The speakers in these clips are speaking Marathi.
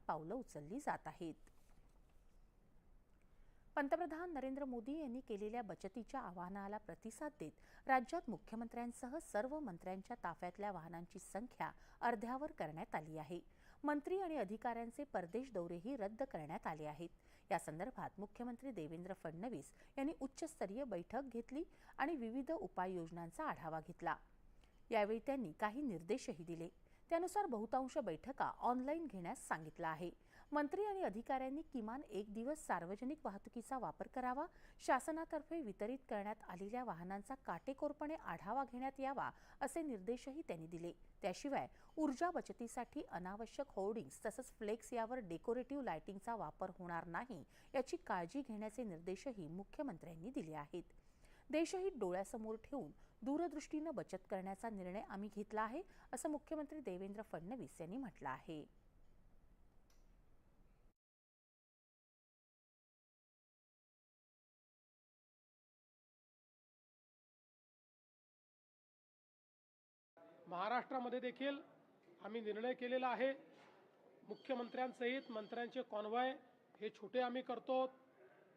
पावलं उचलली जात आहेत। पंतप्रधान नरेंद्र मोदी यांनी केलेल्या बचतीच्या आवाहनाला प्रतिसाद देत राज्यात मुख्यमंत्र्यांसह सर्व मंत्र्यांच्या ताफ्यातल्या वाहनांची संख्या अर्ध्यावर करण्यात आली आहे। मंत्री आणि अधिकाऱ्यांचे परदेश दौरेही रद्द करण्यात आले आहेत। या संदर्भात मुख्यमंत्री देवेंद्र फडणवीस यांनी उच्चस्तरीय बैठक घेतली आणि विविध उपाययोजनांचा आढावा घेतला। यावेळी त्यांनी काही निर्देशही दिले। त्यानुसार बहुतांश बैठका ऑनलाईन घेण्यास सांगितलं आहे। मंत्री आणि अधिकाऱ्यांनी किमान एक दिवस सार्वजनिक वाहतुकीचा वापर करावा, शासनातर्फे वितरित करण्यात आलेल्या वाहनांचा काटेकोरपणे आढावा घेण्यात यावा असे निर्देशही त्यांनी दिले। त्याशिवाय ऊर्जा बचतीसाठी अनावश्यक होर्डिंग्स तसंच फ्लेक्स यावर डेकोरेटिव्ह लाइटिंगचा वापर होणार नाही याची काळजी घेण्याचे निर्देशही मुख्यमंत्र्यांनी दिले आहेत। देशहित डोळ्यासमोर ठेवून दूरदृष्टीने बचत करण्याचा निर्णय आम्ही घेतला आहे असं मुख्यमंत्री देवेंद्र फडणवीस यांनी म्हटलं आहे। महाराष्ट्रामध्ये देखील आम्ही निर्णय केलेला आहे। मुख्यमंत्र्यांसहित मंत्र्यांचे कॉन्व्हॉय हे छोटे आम्ही करतो।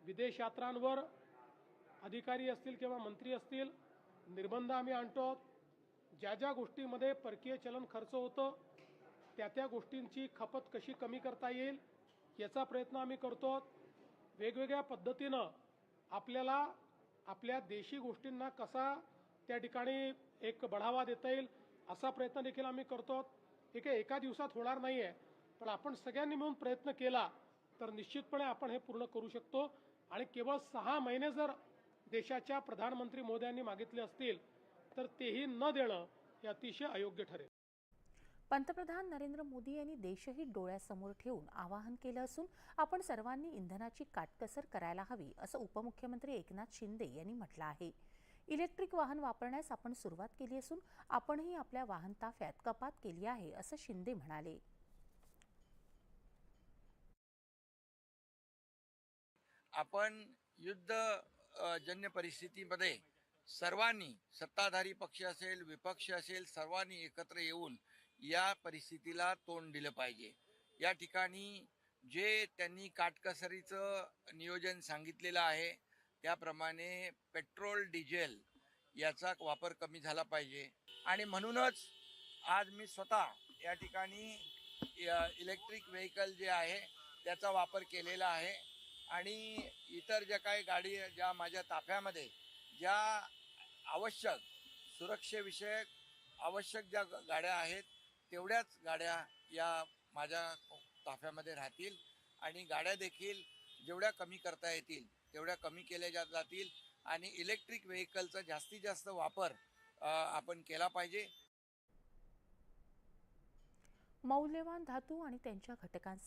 विदेश यात्रांवर अधिकारी असतील किंवा मंत्री असतील निर्बंध आम्ही आणतो। ज्या ज्या गोष्टींमध्ये परकीय चलन खर्च होतो त्या गोष्टींची खपत कशी कमी करता येईल याचा प्रयत्न आम्ही करतो। वेगवेगळ्या पद्धतीनं आपल्याला आपल्या देशी गोष्टींना कसा त्या ठिकाणी एक बढावा देता येईल असा प्रयत्न देखील आम्ही करतो। हे काही एका दिवसात होणार नाही आहे, पण आपण सगळ्यांनी मिळून प्रयत्न केला तर निश्चितपणे आपण हे पूर्ण करू शकतो। आणि केवळ 6 महिने जर देशाच्या प्रधानमंत्री मोदयांनी मागितले असतील तर तेही न देणं हे अतिशय अयोग्य ठरेल। पंतप्रधान नरेंद्र मोदी यांनी देशहित डोळ्यासमोर ठेवून आवाहन केलं असून आपण सर्वांनी इंधनाची काटकसर करायला हवी असं उपमुख्यमंत्री एकनाथ शिंदे यांनी म्हटलं आहे। इलेक्ट्रिक वाहन वापरण्यास आपण सुरुवात केली असून आपणही आपल्या वाहन ताफ्यात कपात केली आहे असं शिंदे म्हणाले। आपण युद्धजन्य परिस्थितीमध्ये सर्वांनी, सत्ताधारी पक्ष असेल, विपक्ष असेल, सर्वांनी एकत्र येऊन या परिस्थितीला तोंड दिलं पाहिजे। या ठिकाणी जे त्यांनी काटकसरीचं नियोजन सांगितलेलं आहे त्याप्रमाणे पेट्रोल, डिझेल याचा वापर कमी झाला पाहिजे। आणि म्हणूनच आज मी स्वतः या ठिकाणी इलेक्ट्रिक व्हेकल जे आहे त्याचा वापर केलेला आहे। आणि इतर ज्या काही गाडी ज्या माझ्या ताफ्यामध्ये ज्या आवश्यक सुरक्षेविषयक आवश्यक ज्या गाड्या आहेत तेवढ्याच गाड्या या माझ्या ताफ्यामध्ये राहतील। आणि गाड्या देखील जेवढ्या कमी करता येतील तेवढ्या कमी केल्या जातील। आणि इलेक्ट्रिक व्हेकलचा जास्तीत जास्त वापर आपण केला पाहिजे। मौल्यवान धातू आणि त्यांच्या घटकांसाठी